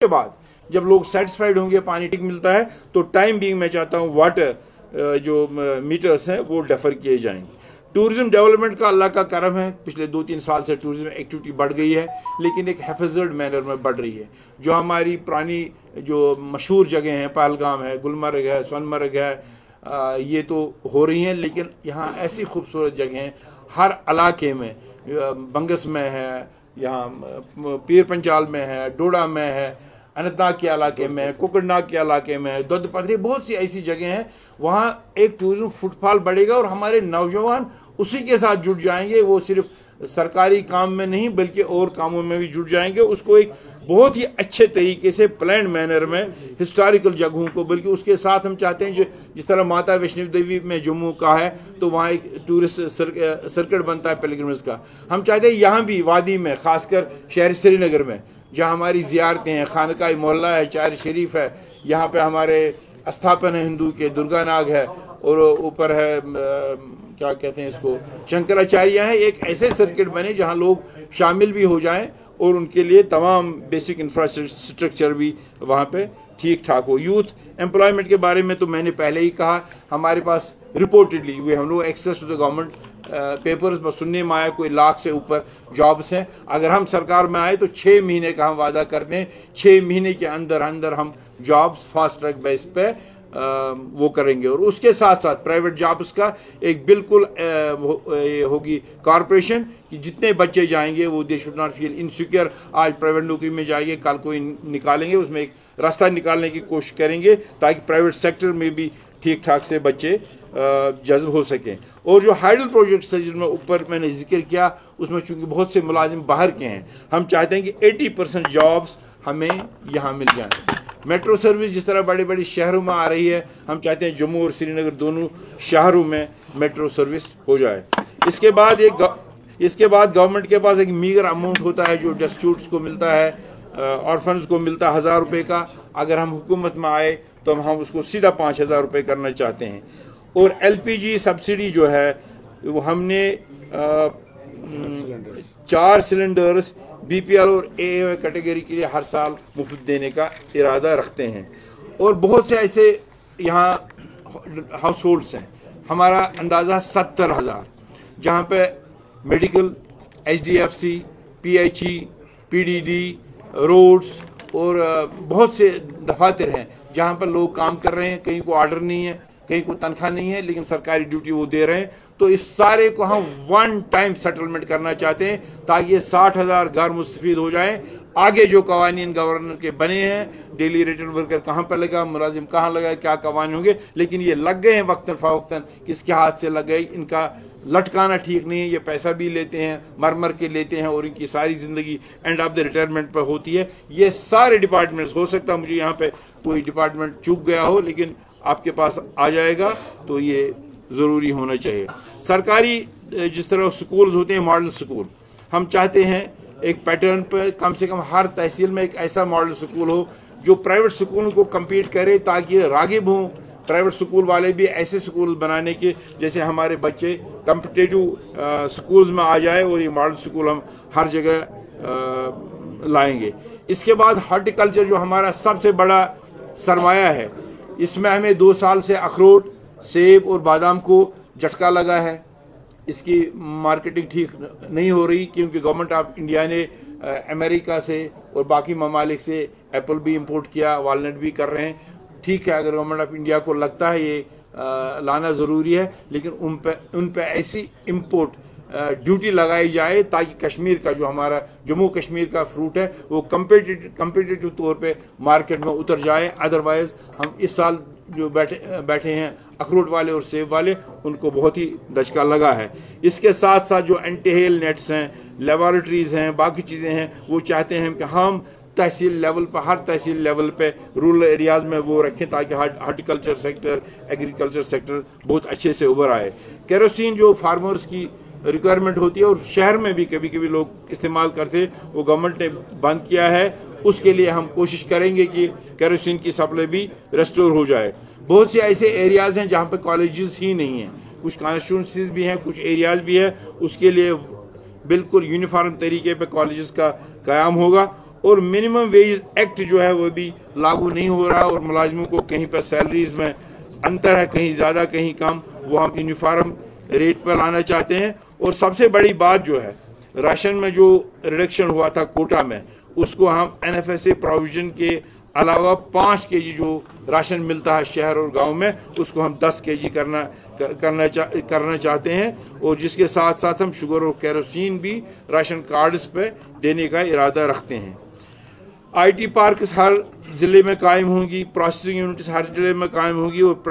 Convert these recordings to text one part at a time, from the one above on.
के बाद जब लोग सेटिस्फाइड होंगे, पानी ठीक मिलता है, तो टाइम बीइंग मैं चाहता हूँ वाटर जो मीटर्स हैं वो डेफर किए जाएंगे। टूरिज्म डेवलपमेंट का अल्लाह का करम है, पिछले 2-3 साल से टूरिज्म एक्टिविटी बढ़ गई है, लेकिन एक हेफाजत मैनर में बढ़ रही है। जो हमारी पुरानी जो मशहूर जगह हैं, पहलगाम है, गुलमर्ग है, सोनमर्ग है, ये तो हो रही हैं, लेकिन यहाँ ऐसी खूबसूरत जगह हैं हर इलाके में, बंगस में है, यहाँ पीर पंचाल में है, डोडा में है, अनंतनाग के इलाके में, कुकरनाग के इलाके में, दुधपथरी, बहुत सी ऐसी जगह हैं। वहाँ एक टूरिज्म फुटफॉल बढ़ेगा और हमारे नौजवान उसी के साथ जुड़ जाएंगे। वो सिर्फ सरकारी काम में नहीं बल्कि और कामों में भी जुड़ जाएंगे। उसको एक बहुत ही अच्छे तरीके से प्लान मैनर में हिस्टोरिकल जगहों को, बल्कि उसके साथ हम चाहते हैं जो जिस तरह माता वैष्णो देवी में जम्मू का है तो वहाँ एक टूरिस्ट सर्किट बनता है पिलग्रिमेज का, हम चाहते हैं यहाँ भी वादी में, खासकर शहर श्रीनगर में जहाँ हमारी ज़ियारतें हैं, खानका मोहल्ला है, चार शरीफ है, यहाँ पे हमारे स्थापन है हिंदू के, दुर्गा नाग है, और ऊपर है क्या कहते हैं इसको, शंकराचार्य है। एक ऐसे सर्किट बने जहाँ लोग शामिल भी हो जाएं और उनके लिए तमाम बेसिक इंफ्रास्ट्रक्चर भी वहाँ पे ठीक ठाक हो। यूथ एम्प्लॉयमेंट के बारे में तो मैंने पहले ही कहा, हमारे पास reportedly we have no access to the government papers, बस सुनने में आया कोई लाख से ऊपर जॉब्स हैं। अगर हम सरकार में आए तो 6 महीने का हम वादा करते हैं, 6 महीने के अंदर अंदर हम जॉब्स फास्ट ट्रैक बेस पे वो करेंगे। और उसके साथ साथ प्राइवेट जॉब्स का एक बिल्कुल होगी कॉरपोरेशन कि जितने बच्चे जाएंगे वो they should not feel insecure, आज प्राइवेट नौकरी में जाएंगे कल कोई निकालेंगे, उसमें एक रास्ता निकालने की कोशिश करेंगे ताकि प्राइवेट सेक्टर में भी ठीक ठाक से बच्चे जज्ब हो सकें। और जो हाइडल प्रोजेक्ट्स है जिनमें ऊपर मैंने जिक्र किया, उसमें चूंकि बहुत से मुलाजिम बाहर के हैं, हम चाहते हैं कि 80% जॉब्स हमें यहाँ मिल जाएं। मेट्रो सर्विस जिस तरह बड़े बड़े शहरों में आ रही है, हम चाहते हैं जम्मू और श्रीनगर दोनों शहरों में मेट्रो सर्विस हो जाए। इसके बाद गवर्नमेंट के पास एक मीगर अमाउंट होता है जो डेस्टिट्यूट्स को मिलता है, ऑर्फन्स को मिलता है 1000 रुपये का। अगर हम हुकूमत में आए तो हम उसको सीधा 5000 रुपये करना चाहते हैं। और LPG सब्सिडी जो है वो हमने 4 सिलेंडर्स BPL और AA कैटेगरी के लिए हर साल मुफ्त देने का इरादा रखते हैं। और बहुत से ऐसे यहाँ हाउस होल्ड्स हैं, हमारा अंदाज़ा 70,000, जहाँ पे medical, HDFC, PHE, PDD, roads और बहुत से दफातर हैं जहाँ पर लोग काम कर रहे हैं, कहीं को ऑर्डर नहीं है, कहीं को तनख्वाह नहीं है, लेकिन सरकारी ड्यूटी वो दे रहे हैं। तो इस सारे को हम वन टाइम सेटलमेंट करना चाहते हैं ताकि ये 60,000 घर मुस्तफीद हो जाएं। आगे जो कवानीन गवर्नर के बने हैं, डेली रेटेड वर्कर कहाँ पर लगा, मुलाजिम कहाँ लगा, क्या कवानीन होंगे, लेकिन ये लग गए हैं वक्तन फ़वक्तन, किसके हाथ से लग गए, इनका लटकाना ठीक नहीं है। ये पैसा भी लेते हैं, मर के लेते हैं और इनकी सारी ज़िंदगी एंड ऑफ द रिटायरमेंट पर होती है। ये सारे डिपार्टमेंट्स, हो सकता है मुझे यहाँ पे कोई डिपार्टमेंट चूक गया हो, लेकिन आपके पास आ जाएगा तो ये ज़रूरी होना चाहिए। सरकारी जिस तरह स्कूल्स होते हैं, मॉडल स्कूल, हम चाहते हैं एक पैटर्न पर कम से कम हर तहसील में एक ऐसा मॉडल स्कूल हो जो प्राइवेट स्कूल को कम्पीट करे, ताकि रागिब हों प्राइवेट स्कूल वाले भी ऐसे स्कूल बनाने के जैसे हमारे बच्चे कम्पिटिटिव स्कूल्स में आ जाए, और ये मॉडल स्कूल हम हर जगह लाएंगे। इसके बाद हॉर्टिकल्चर जो हमारा सबसे बड़ा सरमाया है, इसमें हमें 2 साल से अखरोट, सेब और बादाम को झटका लगा है। इसकी मार्केटिंग ठीक नहीं हो रही क्योंकि गवर्नमेंट ऑफ इंडिया ने अमेरिका से और बाकी ममालिक से एप्पल भी इंपोर्ट किया, वालनट भी कर रहे हैं। ठीक है, अगर गवर्नमेंट ऑफ इंडिया को लगता है ये लाना ज़रूरी है, लेकिन उन पे ऐसी इंपोर्ट ड्यूटी लगाई जाए ताकि कश्मीर का, जो हमारा जम्मू कश्मीर का फ्रूट है, वो कम्पिटिटिव तौर पे मार्केट में उतर जाए। अदरवाइज़ हम इस साल जो बैठे हैं अखरोट वाले और सेब वाले, उनको बहुत ही दचका लगा है। इसके साथ साथ जो एंटी हेल नेट्स हैं, लेबॉरेटरीज़ हैं, बाकी चीज़ें हैं, वो चाहते हैं कि हम तहसील लेवल पर, हर तहसील लेवल पे रूरल एरियाज़ में वो रखें ताकि हार्टिकल्चर सेक्टर, एग्रीकल्चर सेक्टर बहुत अच्छे से उभर आए। केरोसिन जो फार्मर्स की रिक्वायरमेंट होती है और शहर में भी कभी कभी लोग इस्तेमाल करते, वो गवर्नमेंट ने बंद किया है। उसके लिए हम कोशिश करेंगे कि केरोसिन की सप्लाई भी रेस्टोर हो जाए। बहुत से ऐसे एरियाज़ हैं जहाँ पे कॉलेजेस ही नहीं हैं, कुछ कॉन्स्टिट्यूंसीज भी हैं, कुछ एरियाज़ भी है, उसके लिए बिल्कुल यूनिफॉर्म तरीके पे कॉलेजेस का क़याम होगा। और मिनिमम वेज एक्ट जो है वो भी लागू नहीं हो रहा, और मुलाजिमों को कहीं पर सैलरीज में अंतर है, कहीं ज़्यादा कहीं कम, वो हम यूनिफॉर्म रेट पर लाना चाहते हैं। और सबसे बड़ी बात जो है, राशन में जो रिडक्शन हुआ था कोटा में, उसको हम NFSA प्रोविजन के अलावा 5 kg जो राशन मिलता है शहर और गांव में, उसको हम 10 kg करना चाहते हैं। और जिसके साथ साथ हम शुगर और केरोसिन भी राशन कार्ड्स पे देने का इरादा रखते हैं। IT पार्क्स हर ज़िले में कायम होंगी, प्रोसेसिंग यूनिट्स हर ज़िले में कायम होंगी, और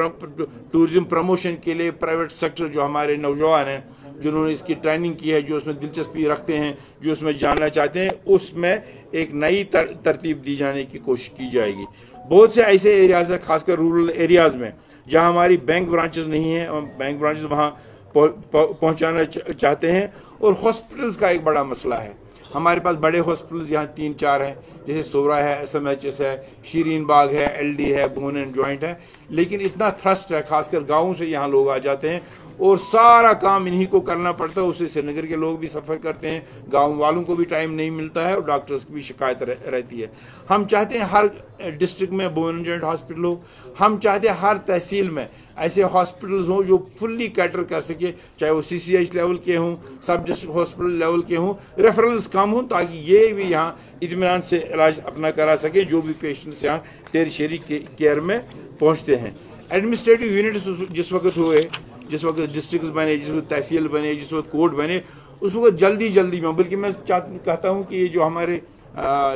टूरिज्म प्रमोशन के लिए प्राइवेट सेक्टर जो हमारे नौजवान हैं जिन्होंने इसकी ट्रेनिंग की है, जो उसमें दिलचस्पी रखते हैं, जो उसमें जानना चाहते हैं, उसमें एक नई तरतीब दी जाने की कोशिश की जाएगी। बहुत से ऐसे एरियाज़ हैं, खासकर रूरल एरियाज़ में, जहां हमारी बैंक ब्रांचेस नहीं हैं, हम बैंक ब्रांचेस वहां पहुंचाना चाहते हैं। और हॉस्पिटल्स का एक बड़ा मसला है, हमारे पास बड़े हॉस्पिटल्स यहाँ 3-4 हैं, जैसे सोरा है, SMHS है, शीरीन बाग है, LD है, बोन एंड जॉइंट है, लेकिन इतना थ्रस्ट है, खासकर गाँव से यहाँ लोग आ जाते हैं और सारा काम इन्हीं को करना पड़ता है। उससे श्रीनगर के लोग भी सफ़र करते हैं, गांव वालों को भी टाइम नहीं मिलता है, और डॉक्टर्स की भी शिकायत रहती है। हम चाहते हैं हर डिस्ट्रिक्ट में बोन एंड जॉइंट हॉस्पिटल हो, हम चाहते हैं हर तहसील में ऐसे हॉस्पिटल्स हों जो फुल्ली कैटर कर सके, चाहे वो CCH लेवल के हों, सब डिस्ट्रिक्ट हॉस्पिटल लेवल के हों, रेफरल्स कम हों, ताकि ये भी यहाँ इत्मीनान से इलाज अपना करा सके जो भी पेशेंट्स यहाँ टेरिशरी केयर में पहुँचते हैं। एडमिनिस्ट्रेटिव यूनिट्स जिस वक्त हुए, जिस वक्त डिस्ट्रिक्ट बने, जिस वक्त तहसील बने, जिस वक्त कोर्ट बने, उस वक्त जल्दी में, बल्कि मैं कहता हूँ कि ये जो हमारे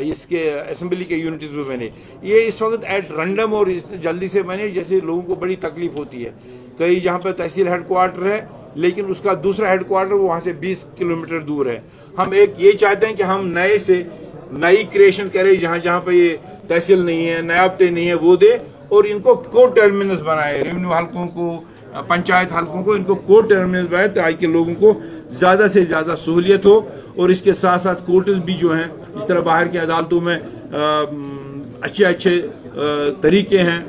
इसके असेंबली के यूनिट्स में बने, ये इस वक्त एट रैंडम और जल्दी से बने, जैसे लोगों को बड़ी तकलीफ होती है। कई जहाँ पर तहसील हेडक्वार्टर है, लेकिन उसका दूसरा हेडक्वार्टर वहाँ से 20 किलोमीटर दूर है। हम एक ये चाहते हैं कि हम नए से नई क्रिएशन करें, जहाँ पर ये तहसील नहीं है, नायाबते नहीं है, वो दे, और इनको को टर्मिनस बनाए, रेवेन्यू हल्कों को, पंचायत हल्कों को, इनको कोर्ट टर्मिनस बनाए, ताकि लोगों को ज़्यादा से ज़्यादा सहूलियत हो। और इसके साथ साथ कोर्ट्स भी जो हैं, इस तरह बाहर की अदालतों में अच्छे तरीके हैं,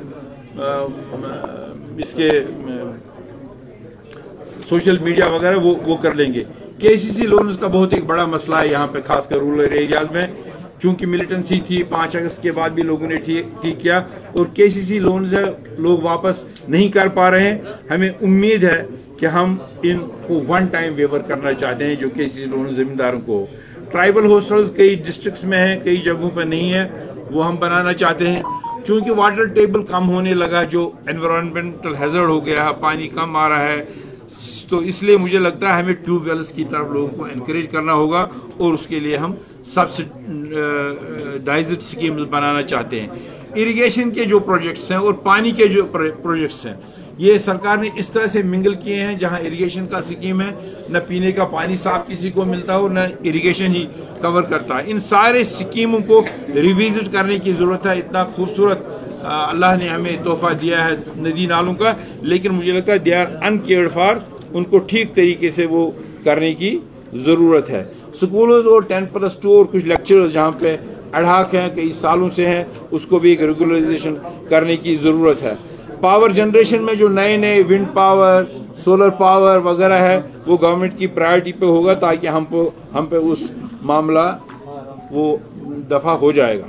इसके सोशल मीडिया वगैरह वो कर लेंगे। KCC लोन्स का बहुत एक बड़ा मसला है यहाँ पे, खासकर रूरल एरियाज में, चूंकि मिलिटेंसी थी 5 अगस्त के बाद भी लोगों ने ठीक किया, और KCC लोन्स है लोग वापस नहीं कर पा रहे हैं। हमें उम्मीद है कि हम इनको 1 टाइम वेवर करना चाहते हैं, जो KCC लोन जिम्मेदारों को। ट्राइबल हॉस्टल्स कई डिस्ट्रिक्ट्स में हैं, कई जगहों पर नहीं है, वो हम बनाना चाहते हैं। चूंकि वाटर टेबल कम होने लगा, जो एनवायरमेंटल हैजर्ड हो गया है, पानी कम आ रहा है, तो इसलिए मुझे लगता है हमें ट्यूबवेल्स की तरफ लोगों को एनकरेज करना होगा, और उसके लिए हम सब्सिडाइज्ड स्कीम्स बनाना चाहते हैं। इरिगेशन के जो प्रोजेक्ट्स हैं और पानी के जो प्रोजेक्ट्स हैं, ये सरकार ने इस तरह से मिंगल किए हैं, जहां इरिगेशन का स्कीम है, न पीने का पानी साफ किसी को मिलता हो, न इरिगेशन ही कवर करता है। इन सारे स्कीमों को रिविजिट करने की ज़रूरत है। इतना खूबसूरत अल्लाह ने हमें तोहफा दिया है नदी नालों का, लेकिन मुझे लगता है दे आर अनकेयर्ड फॉर, उनको ठीक तरीके से वो करने की ज़रूरत है। स्कूलों और 10+2 और कुछ लेक्चरर्स जहाँ पे अड़ाक हैं, कई सालों से हैं, उसको भी एक रेगुलराइजेशन करने की ज़रूरत है। पावर जनरेशन में जो नए विंड पावर, सोलर पावर वगैरह है, वो गवर्नमेंट की प्रायोरिटी पे होगा, ताकि हम पे उस मामला वो दफ़ा हो जाएगा।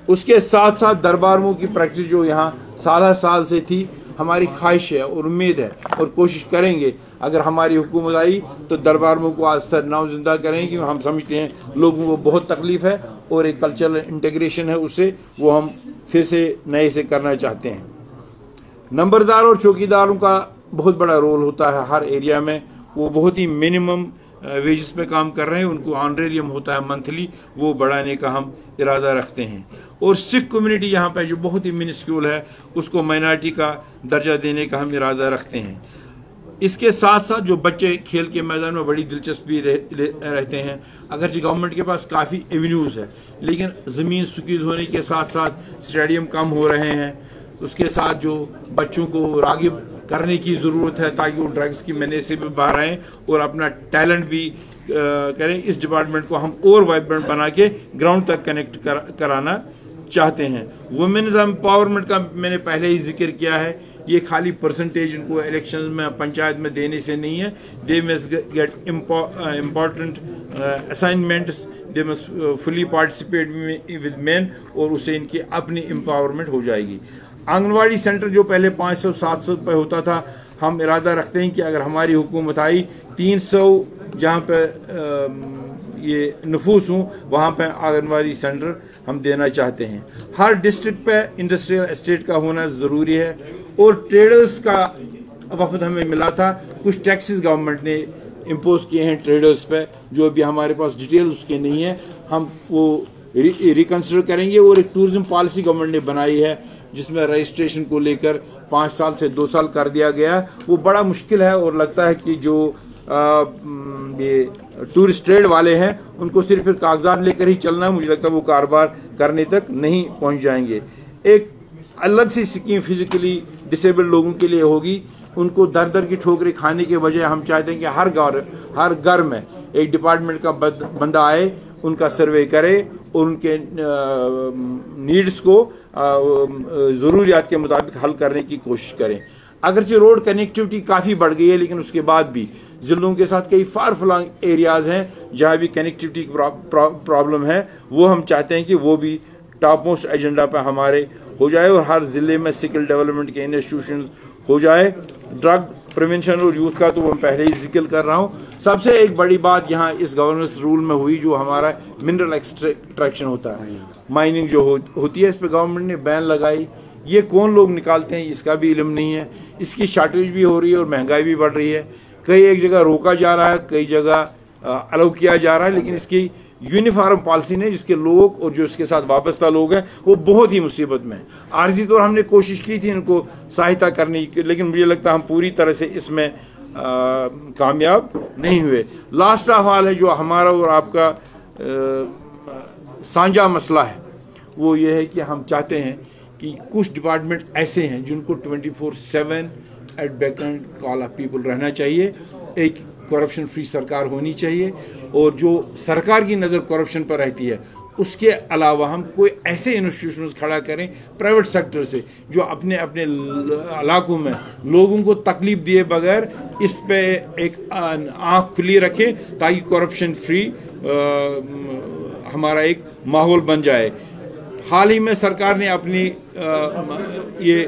उसके साथ साथ दरबारों की प्रैक्टिस जो यहाँ साल से थी, हमारी ख्वाहिश है और उम्मीद है और कोशिश करेंगे, अगर हमारी हुकूमत आई तो दरबारों को आज सर नाव जिंदा करेंगे, क्योंकि हम समझते हैं लोगों को बहुत तकलीफ है, और एक कल्चरल इंटीग्रेशन है, उससे वो हम फिर से नए से करना चाहते हैं। नंबरदार और चौकीदारों का बहुत बड़ा रोल होता है हर एरिया में, वो बहुत ही मिनिमम वेजेस पे काम कर रहे हैं, उनको ऑनरेरियम होता है मंथली, वो बढ़ाने का हम इरादा रखते हैं। और सिख कम्युनिटी यहाँ पे जो बहुत ही मिनिस्क्यूल है, उसको माइनॉरिटी का दर्जा देने का हम इरादा रखते हैं। इसके साथ साथ जो बच्चे खेल के मैदान में बड़ी दिलचस्पी रहते हैं, अगरचे गवर्नमेंट के पास काफ़ी एवेन्यूज़ है, लेकिन ज़मीन स्क्वीज़ होने के साथ साथ स्टेडियम कम हो रहे हैं। उसके साथ जो बच्चों को रागिब करने की ज़रूरत है, ताकि वो ड्रग्स की मैने से भी बाहर आएँ और अपना टैलेंट भी करें। इस डिपार्टमेंट को हम और वाइब्रेंट बना के ग्राउंड तक कनेक्ट कराना चाहते हैं। वुमेन्स एम्पावरमेंट का मैंने पहले ही जिक्र किया है, ये खाली परसेंटेज उनको इलेक्शंस में पंचायत में देने से नहीं है। They must get important assignments, they must fully participate with main, और उससे इनकी अपनी एम्पावरमेंट हो जाएगी। आंगनवाड़ी सेंटर जो पहले 500-700 पे होता था, हम इरादा रखते हैं कि अगर हमारी हुकूमत आई 300 जहाँ पे ये नफूस हूँ वहाँ पे आंगनवाड़ी सेंटर हम देना चाहते हैं। हर डिस्ट्रिक्ट पे इंडस्ट्रियल एस्टेट का होना ज़रूरी है। और ट्रेडर्स का वफद हमें मिला था, कुछ टैक्सेस गवर्नमेंट ने इम्पोज किए हैं ट्रेडर्स पे, जो अभी हमारे पास डिटेल उसके नहीं है, हम वो रिकन्सिडर करेंगे। और एक टूरिज्म पॉलिसी गवर्नमेंट ने बनाई है जिसमें रजिस्ट्रेशन को लेकर 5 साल से 2 साल कर दिया गया है। वो बड़ा मुश्किल है और लगता है कि जो ये टूरिस्ट ट्रेड वाले हैं उनको सिर्फ फिर कागजात लेकर ही चलना है, मुझे लगता है वो कारोबार करने तक नहीं पहुंच जाएंगे। एक अलग सी स्कीम फिजिकली डिसेबल्ड लोगों के लिए होगी, उनको दर दर की ठोकरें खाने के बजाय हम चाहते हैं कि हर घर में एक डिपार्टमेंट का बंदा आए, उनका सर्वे करे और उनके नीड्स को ज़रूरियात के मुताबिक हल करने की कोशिश करें। अगरचे रोड कनेक्टिविटी काफ़ी बढ़ गई है, लेकिन उसके बाद भी ज़िलों के साथ कई फार फ्लंग एरियाज़ हैं जहाँ भी कनेक्टिविटी की प्रॉब्लम है, वो हम चाहते हैं कि वो भी टॉप मोस्ट एजेंडा पर हमारे हो जाए और हर ज़िले में स्किल डेवलपमेंट के इंस्टीट्यूशन हो जाए। ड्रग प्रिवेंशन और यूथ का तो मैं पहले ही जिक्र कर रहा हूँ। सबसे एक बड़ी बात यहाँ इस गवर्नेंस रूल में हुई, जो हमारा मिनरल एक्सट्रैक्शन होता है, माइनिंग जो होती है, इस पर गवर्नमेंट ने बैन लगाई। ये कौन लोग निकालते हैं इसका भी इल्म नहीं है, इसकी शार्टेज भी हो रही है और महंगाई भी बढ़ रही है। कई एक जगह रोका जा रहा है, कई जगह अलाउ किया जा रहा है, लेकिन इसकी यूनिफॉर्म पॉलिसी ने जिसके लोग और जो इसके साथ वाबस्ता लोग हैं वो बहुत ही मुसीबत में हैं। आर्जी तौर हमने कोशिश की थी इनको सहायता करने की, लेकिन मुझे लगता है हम पूरी तरह से इसमें कामयाब नहीं हुए। लास्ट ऑफ ऑल है जो हमारा और आपका साझा मसला है, वो ये है कि हम चाहते हैं कि कुछ डिपार्टमेंट ऐसे हैं जिनको 24/7 at beck and call of people रहना चाहिए। एक करप्शन फ्री सरकार होनी चाहिए, और जो सरकार की नज़र करप्शन पर रहती है उसके अलावा हम कोई ऐसे इंस्टीट्यूशंस खड़ा करें प्राइवेट सेक्टर से जो अपने अपने इलाकों में लोगों को तकलीफ दिए बगैर इस पे एक आँख खुली रखें, ताकि करप्शन फ्री हमारा एक माहौल बन जाए। हाल ही में सरकार ने अपनी ये